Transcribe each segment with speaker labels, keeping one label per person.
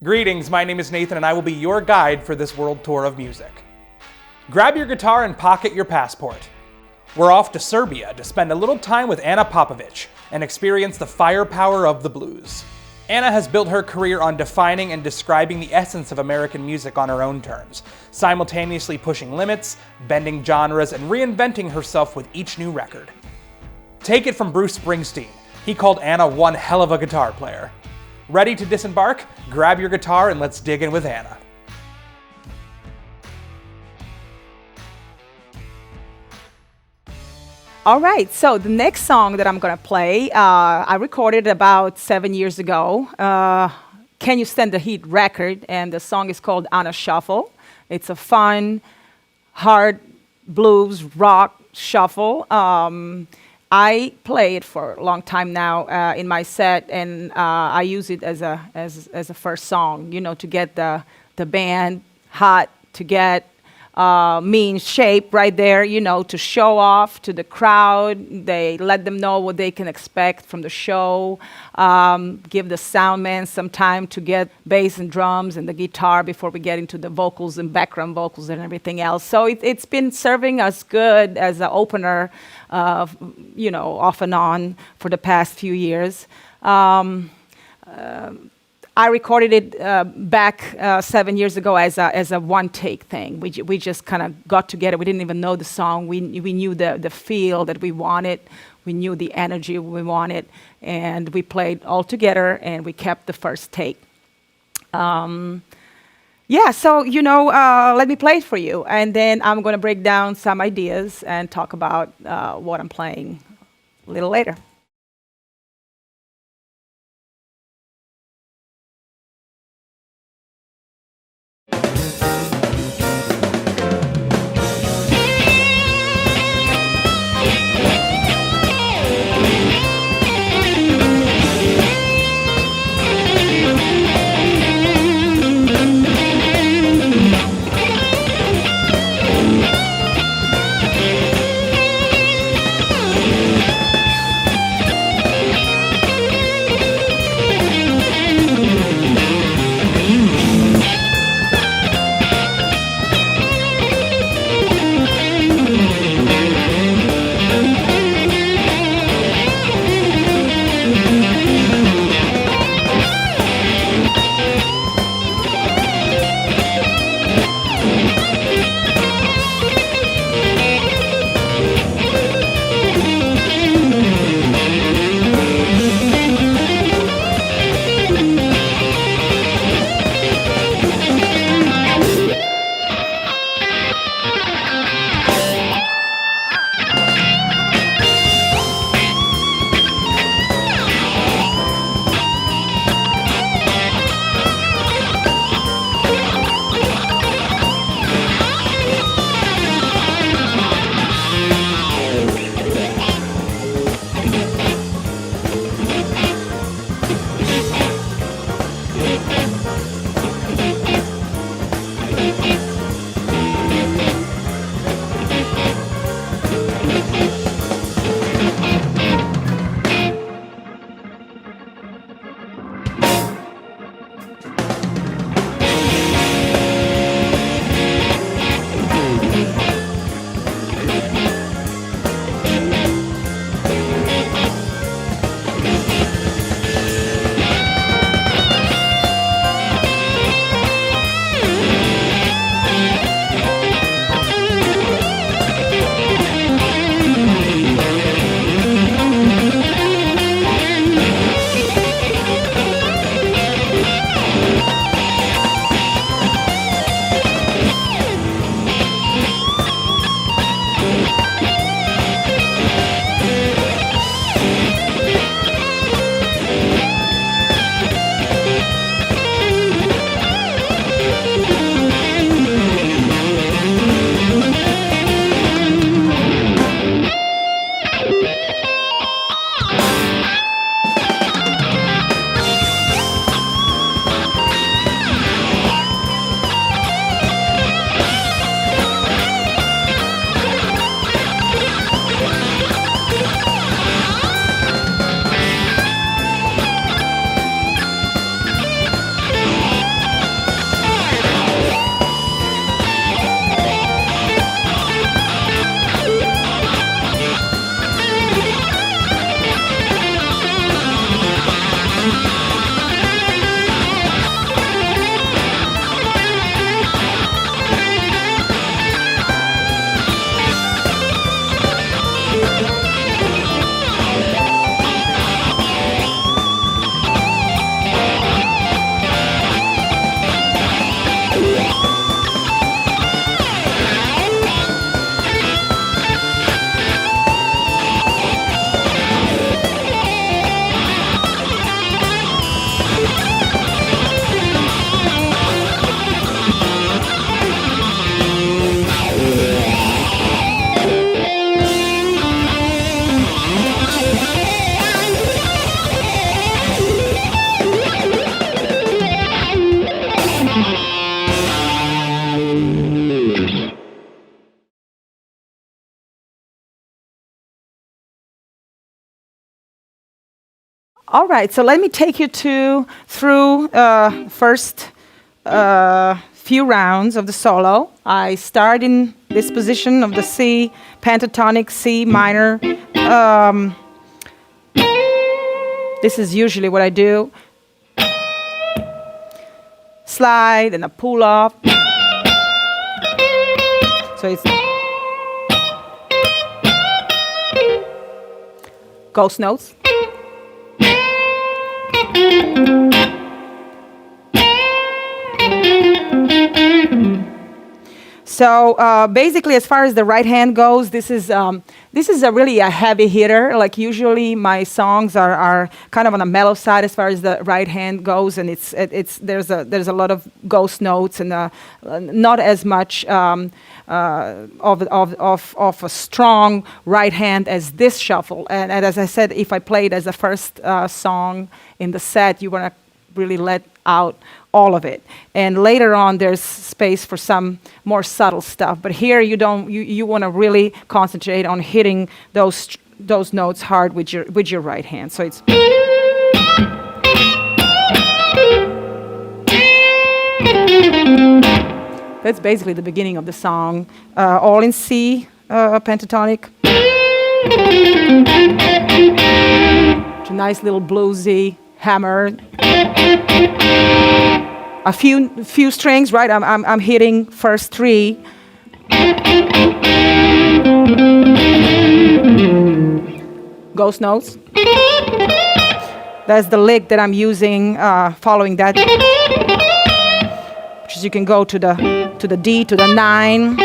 Speaker 1: Greetings, my name is Nathan and I will be your guide for this world tour of music. Grab your guitar and pocket your passport. We're off to Serbia to spend a little time with Ana Popovic and experience the firepower of the blues. Ana has built her career on defining and describing the essence of American music on her own terms, simultaneously pushing limits, bending genres, and reinventing herself with each new record. Take it from Bruce Springsteen, he called Ana one hell of a guitar player. Ready to disembark? Grab your guitar and let's dig in with Ana.
Speaker 2: All right, so the next song that I'm gonna play, I recorded about 7 years ago. Can You Stand the Heat record, and the song is called On a Shuffle. It's a fun, hard blues rock shuffle. I play it for a long time now in my set, and I use it as a first song, you know, to get the band hot, to get me in shape right there, you know, to show off to the crowd. They let them know what they can expect from the show. Give the sound man some time to get bass and drums and the guitar before we get into the vocals and background vocals and everything else. So it's been serving us good as an opener, you know, off and on for the past few years. I recorded it back 7 years ago as a one-take thing. We just kind of got together. We didn't even know the song. We knew the feel that we wanted. We knew the energy we wanted, and we played all together, and we kept the first take. Yeah, so, you know, let me play it for you, and then I'm going to break down some ideas and talk about what I'm playing a little later. All right, so let me take you through first few rounds of the solo. I start in this position of the C, pentatonic C minor. This is usually what I do. Slide and a pull off. So it's ghost notes. So basically, as far as the right hand goes, this is really a heavy hitter. Like usually, my songs are kind of on the mellow side as far as the right hand goes, and there's a lot of ghost notes and not as much of a strong right hand as this shuffle. And as I said, if I played as a first song in the set, you want to really let out all of it, and later on there's space for some more subtle stuff, but here you want to really concentrate on hitting those notes hard with your right hand. So it's that's basically the beginning of the song, all in C, pentatonic. It's a nice little bluesy hammer. A few strings, right? I'm hitting first three. Ghost notes. That's the lick that I'm using following that. Which is you can go to the D, to the 9.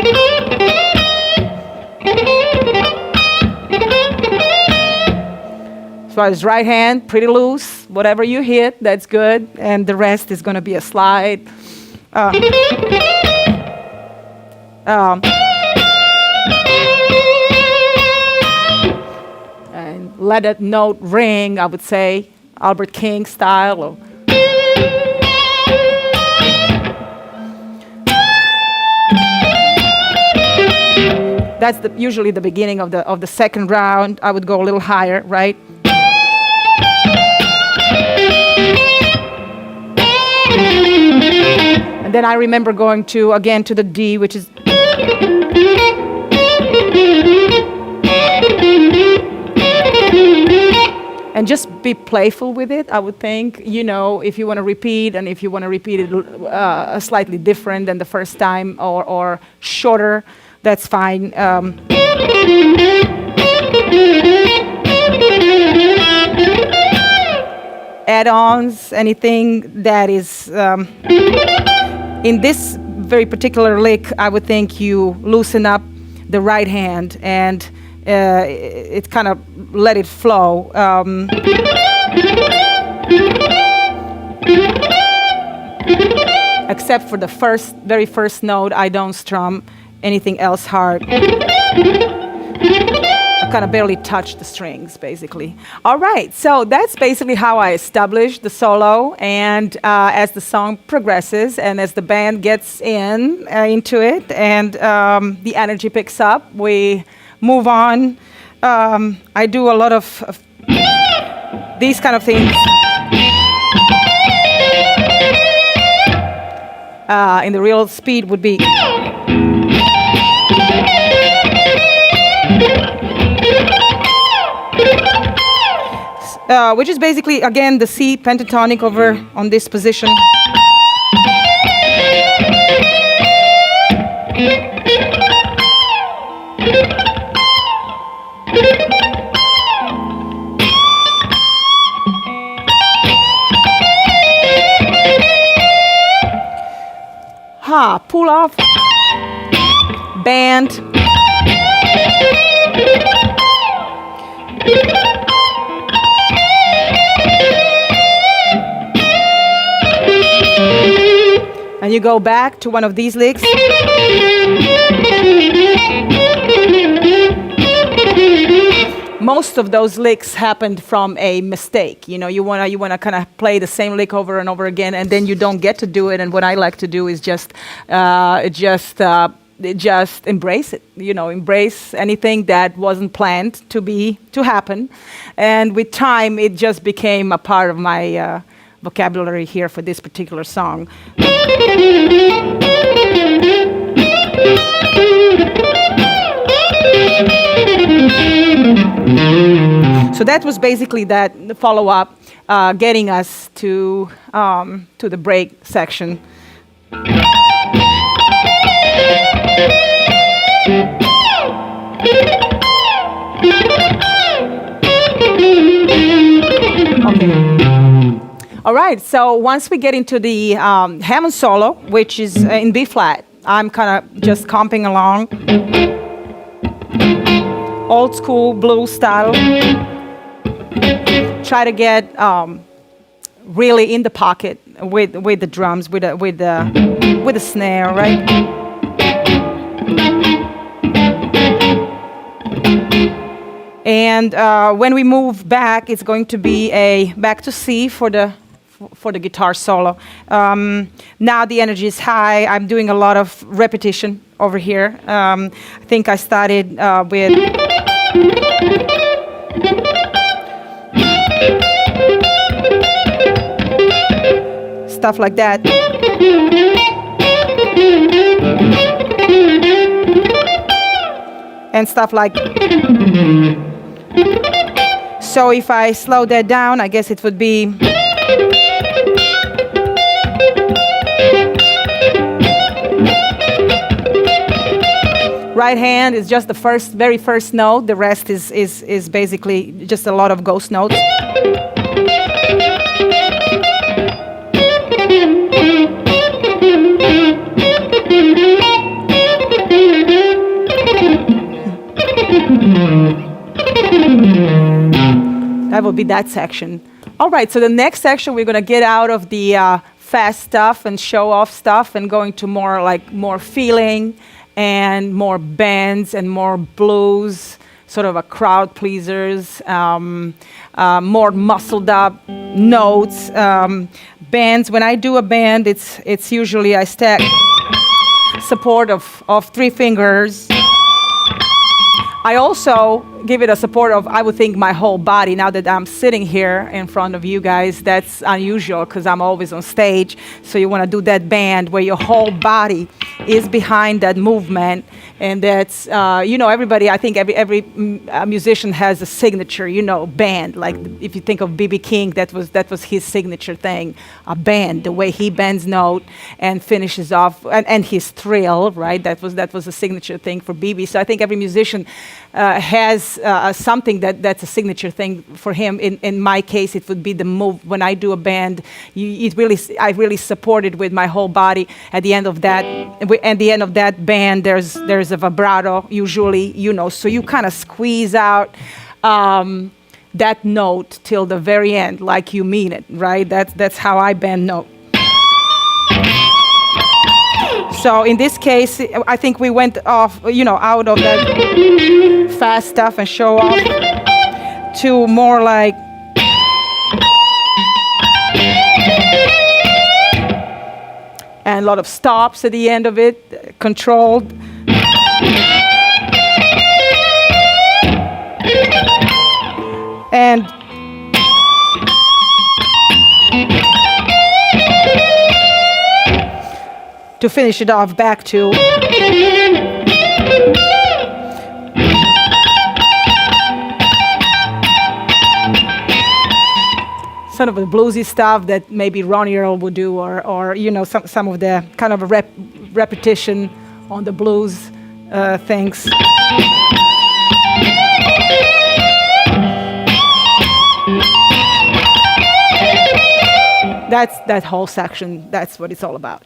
Speaker 2: As far as right hand, pretty loose. Whatever you hit, that's good. And the rest is going to be a slide. And let that note ring, I would say, Albert King style. That's usually the beginning of the second round. I would go a little higher, right? And then I remember going again to the D, which is and just be playful with it, I would think. If you want to repeat, and if you want to repeat it slightly different than the first time or shorter, that's fine. Add-ons, anything that is in this very particular lick, I would think you loosen up the right hand and it kind of let it flow. Except for the very first note, I don't strum anything else hard. I kind of barely touch the strings, basically. All right, so that's basically how I established the solo. And as the song progresses and as the band gets into it and the energy picks up, we move on. I do a lot of these kind of things. In the real speed would be. Which is basically, again, the C pentatonic over on this position. Pull off, band. And you go back to one of these licks. Most of those licks happened from a mistake. You wanna kind of play the same lick over and over again, and then you don't get to do it. And what I like to do is just just embrace it, embrace anything that wasn't planned to happen. And with time, it just became a part of my vocabulary here for this particular song. So that was basically the follow-up, getting us to the break section. Okay. All right, so once we get into the Hammond solo, which is in B flat, I'm kind of just comping along. Old school blues style. Try to get really in the pocket with the drums, with the snare, right? And when we move back, it's going to be a back to C for the guitar solo. Now the energy is high. I'm doing a lot of repetition over here. I think I started with stuff like that. And stuff like. So if I slow that down, I guess it would be. Right hand is just the very first note. The rest is basically just a lot of ghost notes. That will be that section. All right, so the next section, we're going to get out of the fast stuff and show off stuff and going to more feeling and more bends and more blues, sort of a crowd pleasers, more muscled up notes. Bands, when I do a band, it's usually I stack support of 3 fingers. I also give it a support of, I would think, my whole body. Now that I'm sitting here in front of you guys, that's unusual because I'm always on stage. So you want to do that band where your whole body is behind that movement. And that's, everybody, I think every musician has a signature, band. Like if you think of B.B. King, that was his signature thing, a band, the way he bends note and finishes off, and his thrill, right? That was a signature thing for B.B. So I think every musician has something that's a signature thing for him. In my case, it would be the move. When I do a band, I really support it with my whole body. At the end of that band, there's a vibrato usually, so you kind of squeeze out that note till the very end, like you mean it, right? That's how I bend note. So in this case, I think we went off, out of that fast stuff and show off to more like and a lot of stops at the end of it, controlled. And to finish it off, back to sort of the bluesy stuff that maybe Ronnie Earl would do, or some of the kind of a repetition on the blues things. That's that whole section. That's what it's all about.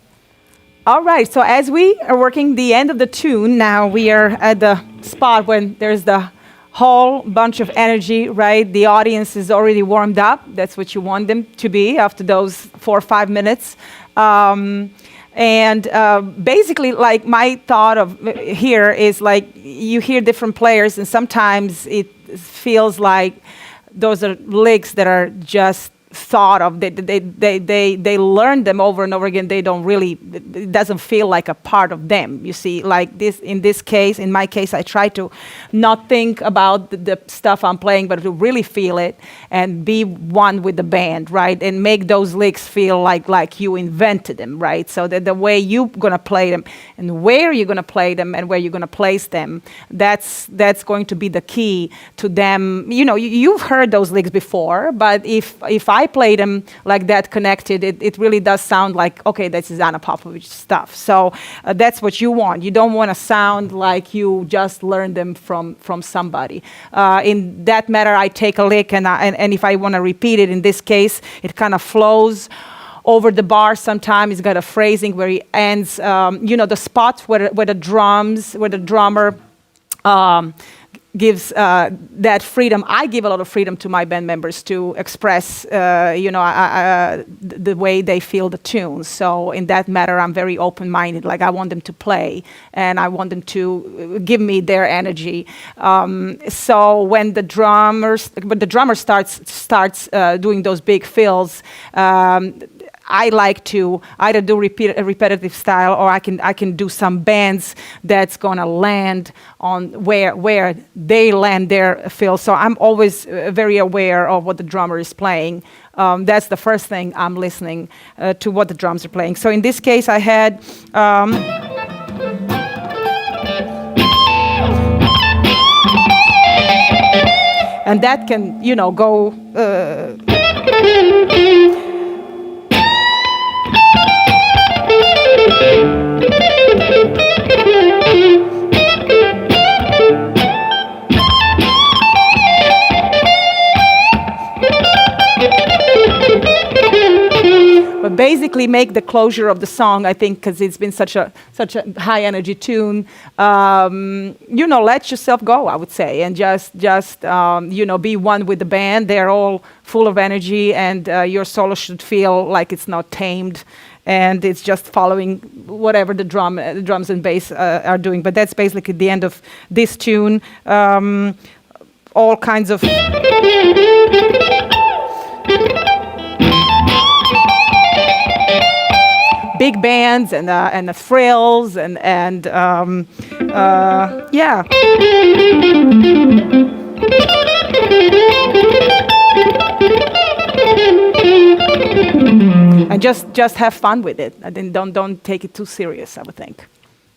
Speaker 2: All right, so as we are working the end of the tune, now we are at the spot when there's the whole bunch of energy, right? The audience is already warmed up. That's what you want them to be after those 4 or 5 minutes. Basically, like my thought of here is like you hear different players, and sometimes it feels like those are licks that are just thought of. They learn them over and over again. They don't really, it doesn't feel like a part of them. You see, like this, in my case, I try to not think about the stuff I'm playing, but to really feel it and be one with the band, right? And make those licks feel like you invented them, right? So that the way you're gonna play them and where you're gonna play them and where you're gonna place them, that's going to be the key to them. You know, you've heard those licks before, but if I play them like that connected, it really does sound like, okay, this is Ana Popovic stuff. So that's what you want. You don't want to sound like you just learned them from somebody. In that matter, I take a lick, and if I want to repeat it, in this case, it kind of flows over the bar. Sometimes it's got a phrasing where he ends, the spots where the drummer gives that freedom. I give a lot of freedom to my band members to express, the way they feel the tunes. So in that matter, I'm very open-minded. Like, I want them to play, and I want them to give me their energy. So when the drummer starts doing those big fills, I like to either do a repetitive style, or I can do some bands that's gonna land on where they land their fill. So I'm always very aware of what the drummer is playing. That's the first thing I'm listening to, what the drums are playing. So in this case, I had. And that can, go. But basically make the closure of the song, I think, because it's been such a high energy tune. Let yourself go, I would say, and just be one with the band. They're all full of energy, and your solo should feel like it's not tamed, and it's just following whatever the drums and bass are doing. But that's basically the end of this tune. All kinds of big bands and the frills and yeah. And just have fun with it. And then don't take it too serious, I would think.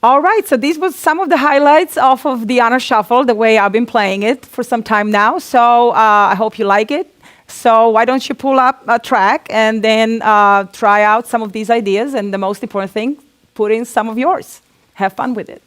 Speaker 2: All right, so these were some of the highlights off of the Ana Shuffle, the way I've been playing it for some time now. So I hope you like it. So why don't you pull up a track and then try out some of these ideas, and the most important thing, put in some of yours. Have fun with it.